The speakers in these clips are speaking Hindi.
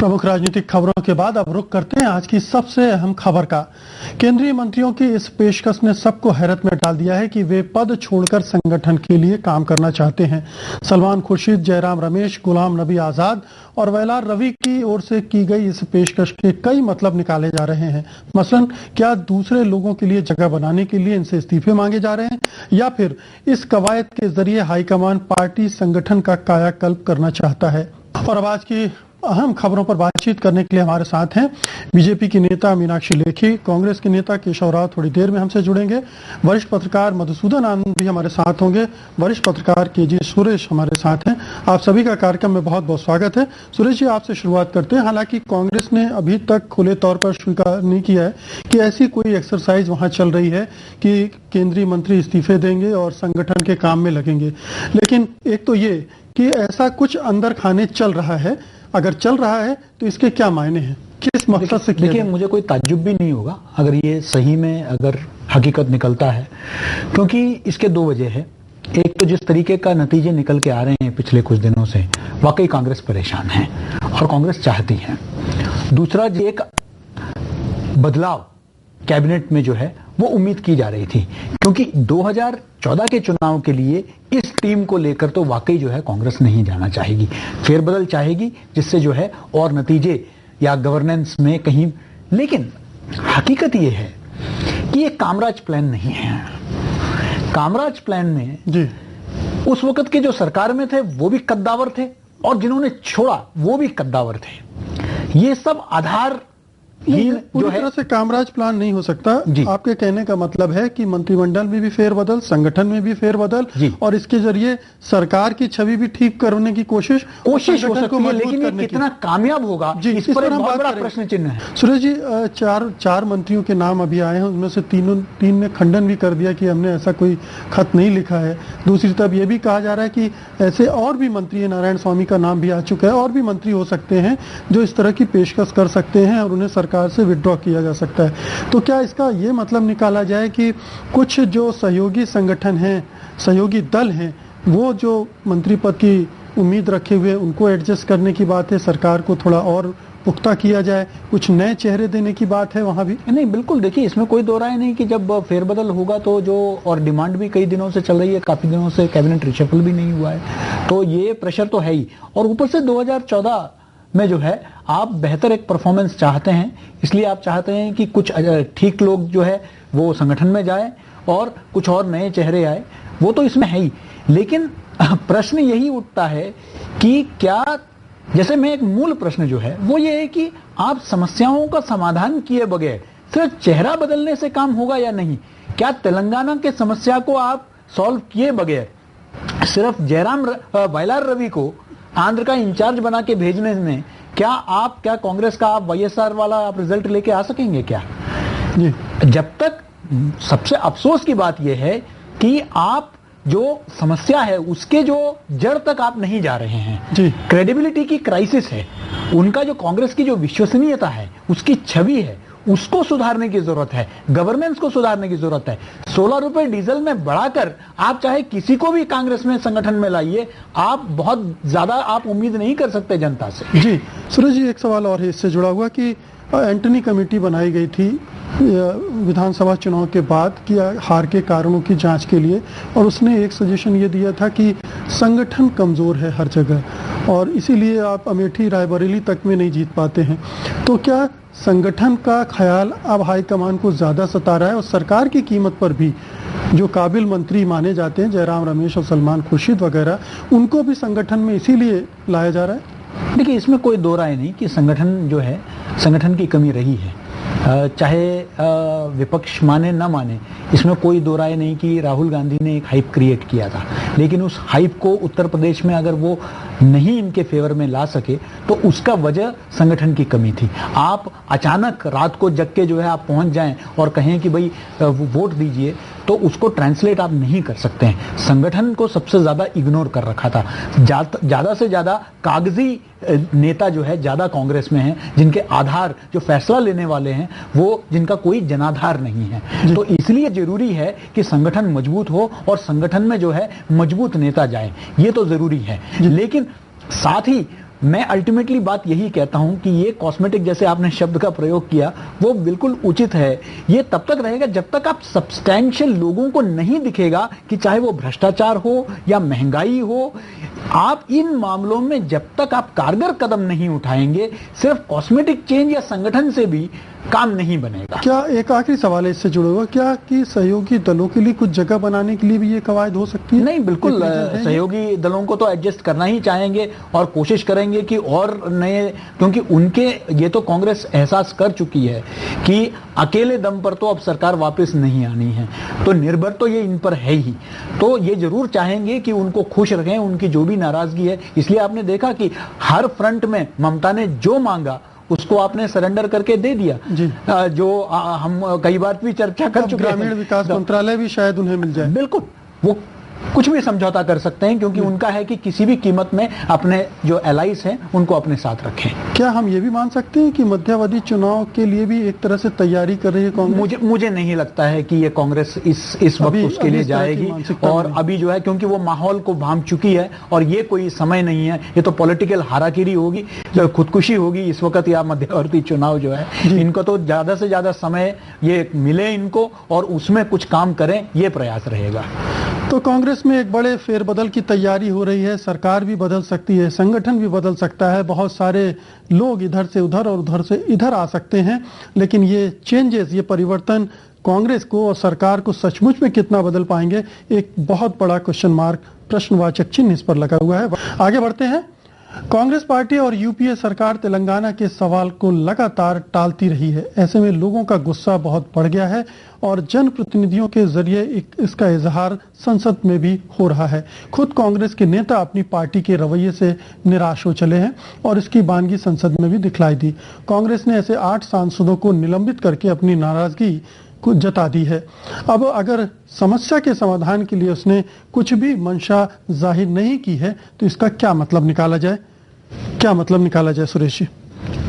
प्रमुख राजनीतिक खबरों के बाद अब रुख करते हैं आज की सबसे अहम खबर का। केंद्रीय मंत्रियों की इस पेशकश ने सबको हैरत में डाल दिया है कि वे पद छोड़कर संगठन के लिए काम करना चाहते हैं। सलमान खुर्शीद, जयराम रमेश, गुलाम नबी आजाद और वैलार रवि की ओर से की गई इस पेशकश के कई मतलब निकाले जा रहे हैं। मसलन, क्या दूसरे लोगों के लिए जगह बनाने के लिए इनसे इस्तीफे मांगे जा रहे हैं, या फिर इस कवायद के जरिए हाईकमान पार्टी संगठन का कायाकल्प करना चाहता है। और अब आज की अहम खबरों पर बातचीत करने के लिए हमारे साथ हैं बीजेपी की नेता मीनाक्षी लेखी, कांग्रेस के नेता केशव राव थोड़ी देर में हमसे जुड़ेंगे, वरिष्ठ पत्रकार मधुसूदन आनंद भी हमारे साथ होंगे, वरिष्ठ पत्रकार केजी सुरेश हमारे साथ हैं। आप सभी का कार्यक्रम में बहुत बहुत स्वागत है। सुरेश जी, आपसे शुरुआत करते हैं। हालांकि कांग्रेस ने अभी तक खुले तौर पर स्वीकार नहीं किया है कि ऐसी कोई एक्सरसाइज वहां चल रही है कि केंद्रीय मंत्री इस्तीफे देंगे और संगठन के काम में लगेंगे, लेकिन एक तो ये कि ऐसा कुछ अंदर खाने चल रहा है। अगर चल रहा है तो इसके क्या मायने हैं, किस मकसद से? देखिए, मुझे कोई ताज्जुब भी नहीं होगा अगर ये सही में अगर हकीकत निकलता है, क्योंकि इसके दो वजह है। एक तो जिस तरीके का नतीजे निकल के आ रहे हैं पिछले कुछ दिनों से, वाकई कांग्रेस परेशान है और कांग्रेस चाहती है। दूसरा, जो एक बदलाव कैबिनेट में जो है वो उम्मीद की जा रही थी, क्योंकि 2014 के चुनाव के लिए इस टीम को लेकर तो वाकई जो है कांग्रेस नहीं जाना चाहेगी, फेरबदल चाहेगी, जिससे जो है और नतीजे या गवर्नेंस में कहीं। लेकिन हकीकत ये है कि ये कामराज प्लान नहीं है। कामराज प्लान में जी उस वक्त के जो सरकार में थे वो भी कद्दावर थे और जिन्होंने छोड़ा वो भी कद्दावर थे। ये सब आधार पूरी तरह से कामराज प्लान नहीं हो सकता। आपके कहने का मतलब है कि मंत्रिमंडल में भी फेरबदल, संगठन में भी फेरबदल, और इसके जरिए सरकार की छवि भी ठीक करने की कोशिश हो सकती है, लेकिन ये कितना कामयाब होगा इस पर एक बहुत बड़ा प्रश्न चिन्ह है। सुरेश जी, चार मंत्रियों के नाम अभी आए हैं, उनमें से तीन ने खंडन भी कर दिया कि हमने ऐसा कोई खत नहीं लिखा है। दूसरी तरफ ये भी कहा जा रहा है कि ऐसे और भी मंत्री है, नारायण स्वामी का नाम भी आ चुका है, और भी मंत्री हो सकते हैं जो इस तरह की पेशकश कर सकते हैं और उन्हें सरकार से विड्रॉ किया जा सकता है। तो क्या इसका ये मतलब निकाला जाए कि कुछ जो सहयोगी संगठन हैं, सहयोगी दल हैं, वो जो मंत्री पद की उम्मीद रखे हुए उनको एडजस्ट करने की बात है, सरकार को थोड़ा और पुख्ता किया जाए, कुछ नए चेहरे देने की बात है वहां भी? नहीं, बिल्कुल। देखिए, इसमें कोई दो राय नहीं कि जब फेरबदल होगा तो जो और डिमांड भी कई दिनों से चल रही है, काफी दिनों से कैबिनेट रिशफल भी नहीं हुआ है, तो ये प्रेशर तो है ही। और ऊपर से 2014 में जो है आप बेहतर एक परफॉर्मेंस चाहते हैं, इसलिए आप चाहते हैं कि कुछ ठीक लोग जो है वो संगठन में जाए और कुछ और नए चेहरे आए, वो तो इसमें है ही। लेकिन प्रश्न यही उठता है कि क्या, जैसे मैं एक मूल प्रश्न जो है वो ये है कि आप समस्याओं का समाधान किए बगैर सिर्फ चेहरा बदलने से काम होगा या नहीं? क्या तेलंगाना के समस्या को आप सॉल्व किए बगैर सिर्फ वैलार रवि को आंध्र का इंचार्ज बना के भेजने में क्या कांग्रेस का आप वाईएसआर वाला आप रिजल्ट लेके आ सकेंगे क्या? जब तक, सबसे अफसोस की बात यह है कि आप जो समस्या है उसके जो जड़ तक आप नहीं जा रहे हैं। क्रेडिबिलिटी की क्राइसिस है, उनका जो कांग्रेस की जो विश्वसनीयता है, उसकी छवि है, उसको सुधारने की जरूरत है, गवर्नेंस को सुधारने की जरूरत है। 16 रुपए डीजल में बढ़ाकर आप चाहे किसी को भी कांग्रेस में संगठन में लाइए, आप बहुत ज्यादा आप उम्मीद नहीं कर सकते जनता से। जी सूरज जी, एक सवाल और है इससे जुड़ा हुआ कि एंटनी कमेटी बनाई गई थी विधानसभा चुनाव के बाद कि हार के कारणों की जांच के लिए, और उसने एक सजेशन ये दिया था कि संगठन कमजोर है हर जगह और इसीलिए आप अमेठी रायबरेली तक में नहीं जीत पाते हैं। तो क्या संगठन का ख्याल अब हाईकमान को ज्यादा सता रहा है और सरकार की कीमत पर भी जो काबिल मंत्री माने जाते हैं, जयराम रमेश और सलमान खुर्शीद वगैरह, उनको भी संगठन में इसीलिए लाया जा रहा है? देखिए, इसमें कोई दो राय नहीं कि संगठन जो है, संगठन की कमी रही है, चाहे विपक्ष माने ना माने, इसमें कोई दो राय नहीं कि राहुल गांधी ने एक हाइप क्रिएट किया था, लेकिन उस हाइप को उत्तर प्रदेश में अगर वो नहीं इनके फेवर में ला सके तो उसका वजह संगठन की कमी थी। आप अचानक रात को जग के जो है आप पहुंच जाएं और कहें कि भाई वोट दीजिए, तो उसको ट्रांसलेट आप नहीं कर सकते हैं। संगठन को सबसे ज्यादा इग्नोर कर रखा था। ज्यादा से ज्यादा कागजी नेता जो है ज्यादा कांग्रेस में हैं, जिनके आधार जो फैसला लेने वाले हैं वो जिनका कोई जनाधार नहीं है। तो इसलिए जरूरी है कि संगठन मजबूत हो और संगठन में जो है मजबूत नेता जाए, ये तो जरूरी है। लेकिन साथ ही मैं अल्टीमेटली बात यही कहता हूं कि ये कॉस्मेटिक, जैसे आपने शब्द का प्रयोग किया, वो बिल्कुल उचित है। ये तब तक रहेगा जब तक आप सब्सटैंशियल लोगों को नहीं दिखेगा कि चाहे वो भ्रष्टाचार हो या महंगाई हो, आप इन मामलों में जब तक आप कारगर कदम नहीं उठाएंगे, सिर्फ कॉस्मेटिक चेंज या संगठन से भी काम नहीं बनेगा। क्या एक आखिरी सवाल है इससे जुड़े हुआ, क्या कि सहयोगी दलों के लिए कुछ जगह बनाने के लिए भी ये कवायद हो सकती है? नहीं, बिल्कुल सहयोगी दलों को तो एडजस्ट करना ही चाहेंगे और कोशिश करेंगे कि और नए, क्योंकि उनके ये तो कांग्रेस एहसास कर चुकी है कि अकेले दम पर तो अब सरकार वापस नहीं आनी है, तो निर्भर तो ये इन पर है ही। तो ये जरूर चाहेंगे कि उनको खुश रखें, उनकी जो भी नाराजगी है। इसलिए आपने देखा कि हर फ्रंट में ममता ने जो मांगा उसको आपने सरेंडर करके दे दिया। जो हम कई बार भी चर्चा कर चुके हैं, ग्रामीण विकास मंत्रालय भी शायद उन्हें मिल जाए। बिल्कुल, वो कुछ भी समझौता कर सकते हैं, क्योंकि उनका है कि किसी भी कीमत में अपने जो एलाइज हैं उनको अपने साथ रखें। क्या हम ये भी मान सकते हैं कि मध्यावधि चुनाव के लिए भी एक तरह से तैयारी कर रही है कांग्रेस? मुझे नहीं लगता है कि ये कांग्रेस इस वक्त उसके लिए जाएगी, और अभी जो है, क्योंकि वो माहौल को भांप चुकी है और ये कोई समय नहीं है, ये तो पॉलिटिकल हाराकिरी होगी, खुदकुशी होगी इस वक्त। या मध्यावर्ती चुनाव जो है, इनको तो ज्यादा से ज्यादा समय ये मिले इनको और उसमें कुछ काम करें, ये प्रयास रहेगा। तो कांग्रेस में एक बड़े फेरबदल की तैयारी हो रही है। सरकार भी बदल सकती है, संगठन भी बदल सकता है, बहुत सारे लोग इधर से उधर और उधर से इधर आ सकते हैं, लेकिन ये चेंजेस, ये परिवर्तन कांग्रेस को और सरकार को सचमुच में कितना बदल पाएंगे, एक बहुत बड़ा क्वेश्चन मार्क, प्रश्नवाचक चिन्ह इस पर लगा हुआ है। आगे बढ़ते हैं। कांग्रेस पार्टी और यूपीए सरकार तेलंगाना के सवाल को लगातार टालती रही है। ऐसे में लोगों का गुस्सा बहुत बढ़ गया है और जनप्रतिनिधियों के जरिए इसका इजहार संसद में भी हो रहा है। खुद कांग्रेस के नेता अपनी पार्टी के रवैये से निराश हो चले हैं और इसकी बानगी संसद में भी दिखलाई दी। कांग्रेस ने ऐसे 8 सांसदों को निलंबित करके अपनी नाराजगी को जता दी है। अब अगर समस्या के समाधान के लिए उसने कुछ भी मंशा जाहिर नहीं की है, तो इसका क्या मतलब निकाला जाए? सुरेश जी?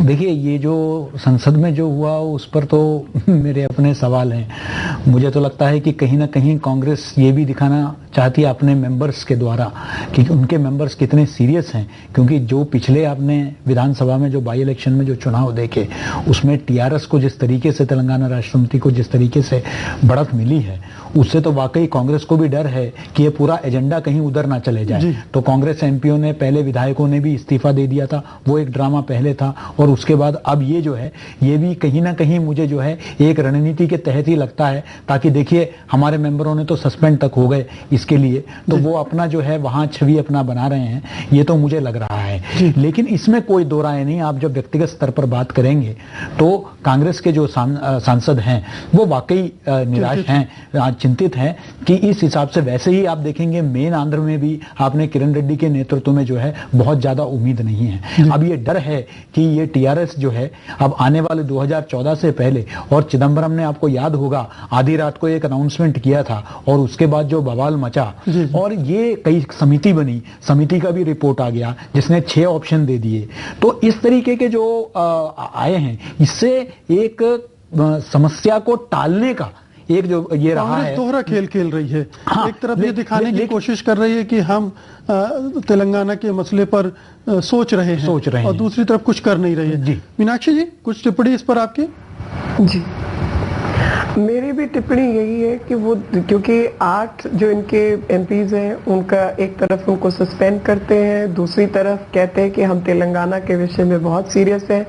देखिए, ये जो संसद में जो हुआ उस पर तो मेरे अपने सवाल हैं। मुझे तो लगता है कि कहीं ना कहीं कांग्रेस ये भी दिखाना चाहती है अपने मेंबर्स के द्वारा कि उनके मेंबर्स कितने सीरियस हैं, क्योंकि जो पिछले आपने विधानसभा में जो बाई इलेक्शन में जो चुनाव देखे, उसमें टीआरएस को जिस तरीके से, तेलंगाना राष्ट्र समिति को जिस तरीके से बढ़त मिली है, उससे तो वाकई कांग्रेस को भी डर है कि ये पूरा एजेंडा कहीं उधर ना चले जाए। तो कांग्रेस एमपीओ ने, पहले विधायकों ने भी इस्तीफा दे दिया था, वो एक ड्रामा पहले था, और उसके बाद अब ये जो है, ये भी कहीं ना कहीं मुझे जो है एक रणनीति के तहत ही लगता है, ताकि देखिए हमारे मेंबरों ने तो सस्पेंड तक हो गए इसके लिए, तो वो अपना जो है वहां छवि अपना बना रहे हैं, ये तो मुझे लग रहा है। लेकिन इसमें कोई दो राय नहीं। आप जब व्यक्तिगत स्तर पर बात करेंगे तो कांग्रेस के जो सांसद हैं वो वाकई निराश हैं, चिंतित हैं कि इस हिसाब से, वैसे ही आप देखेंगे मेन आंध्र में भी आपने किरण रेड्डी के नेतृत्व में जो है बहुत ज्यादा उम्मीद नहीं है। अब ये डर है कि ये टीआरएस जो है अब आने वाले 2014 से पहले, और चिदंबरम ने, आपको याद होगा, आधी रात को एक अनाउंसमेंट किया था और उसके बाद जो बवाल मचा, और ये कई समिति बनी, समिति का भी रिपोर्ट आ गया जिसने 6 ऑप्शन दे दिए। तो इस तरीके के जो आए हैं, इससे एक समस्या को टालने का एक जो ये रहा है, दोहरा खेल खेल रही है। एक तरफ ये दिखाने की कोशिश कर रही है कि हम तेलंगाना के मसले पर सोच रहे हैं और दूसरी तरफ कुछ कर नहीं रही है। मीनाक्षी जी, कुछ टिप्पणी इस पर आपकी? जी, मेरी भी टिप्पणी यही है कि वो, क्योंकि 8 जो इनके एमपीज हैं, उनका एक तरफ उनको सस्पेंड करते हैं, दूसरी तरफ कहते हैं कि हम तेलंगाना के विषय में बहुत सीरियस हैं।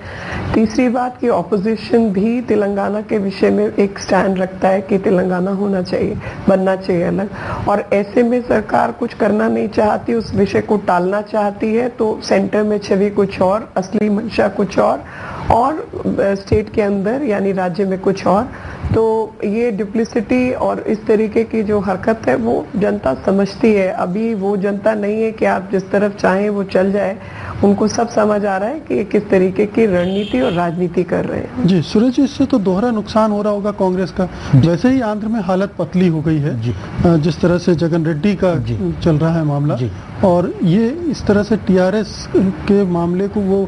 तीसरी बात कि ऑपोजिशन भी तेलंगाना के विषय में एक स्टैंड रखता है कि तेलंगाना होना चाहिए, बनना चाहिए अलग, और ऐसे में सरकार कुछ करना नहीं चाहती, उस विषय को टालना चाहती है। तो सेंटर में छवि कुछ और, असली मंशा कुछ और स्टेट के अंदर यानी राज्य में कुछ और। तो ये डुप्लिसिटी और इस तरीके की जो हरकत है वो जनता समझती है। अभी वो जनता नहीं है कि आप जिस तरफ चाहें वो चल जाए, उनको सब समझ आ रहा है कि किस तरीके की रणनीति और राजनीति कर रहे हैं। जी सुरेश जी, इससे तो दोहरा नुकसान हो रहा होगा कांग्रेस का। वैसे ही आंध्र में हालत पतली हो गई है, जिस तरह से जगन रेड्डी का चल रहा है मामला, और ये इस तरह से टीआरएस के मामले को वो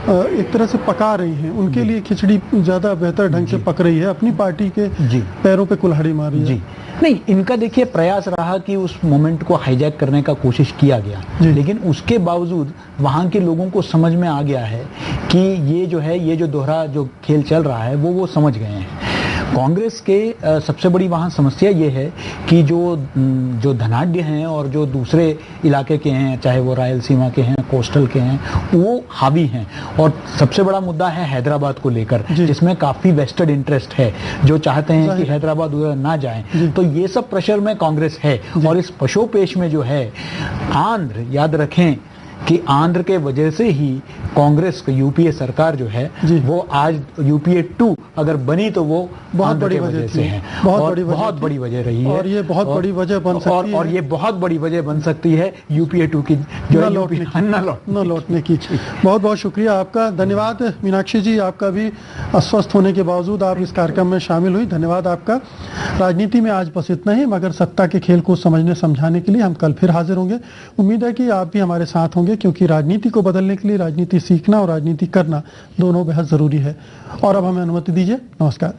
एक तरह से पका रही हैं। उनके लिए खिचड़ी ज्यादा बेहतर ढंग से पक रही है, अपनी पार्टी के पैरों पे कुल्हाड़ी मार रही है। नहीं, इनका देखिए प्रयास रहा कि उस मोमेंट को हाईजैक करने का कोशिश किया गया, लेकिन उसके बावजूद वहां के लोगों को समझ में आ गया है कि ये जो है, ये जो दोहरा जो खेल चल रहा है वो समझ गए हैं। कांग्रेस के सबसे बड़ी वहाँ समस्या ये है कि जो धनाढ्य हैं और जो दूसरे इलाके के हैं, चाहे वो रायलसीमा के हैं, कोस्टल के हैं, वो हावी हैं। और सबसे बड़ा मुद्दा है हैदराबाद को लेकर, जिसमें काफी वेस्टेड इंटरेस्ट है, जो चाहते हैं कि हैदराबाद उधर ना जाए। तो ये सब प्रेशर में कांग्रेस है। और इस पशोपेश में जो है आंध्र, याद रखें कि आंध्र के वजह से ही कांग्रेस यूपीए सरकार जो है वो आज यूपीए 2 अगर बनी तो वो बहुत बड़ी वजह से है, बहुत बड़ी वजह रही है। और ये बहुत बड़ी वजह बन सकती है, और ये बहुत बड़ी वजह बन सकती है यूपीए 2 की जो न लौटने की। बहुत बहुत शुक्रिया आपका, धन्यवाद मीनाक्षी जी, आपका भी अस्वस्थ होने के बावजूद आप इस कार्यक्रम में शामिल हुई, धन्यवाद आपका। राजनीति में आज बस इतना ही, मगर सत्ता के खेल को समझने समझाने के लिए हम कल फिर हाजिर होंगे। उम्मीद है कि आप भी हमारे साथ होंगे, क्योंकि राजनीति को बदलने के लिए राजनीति सीखना और राजनीति करना दोनों बेहद जरूरी है। और अब हमें अनुमति दीजिए, नमस्कार।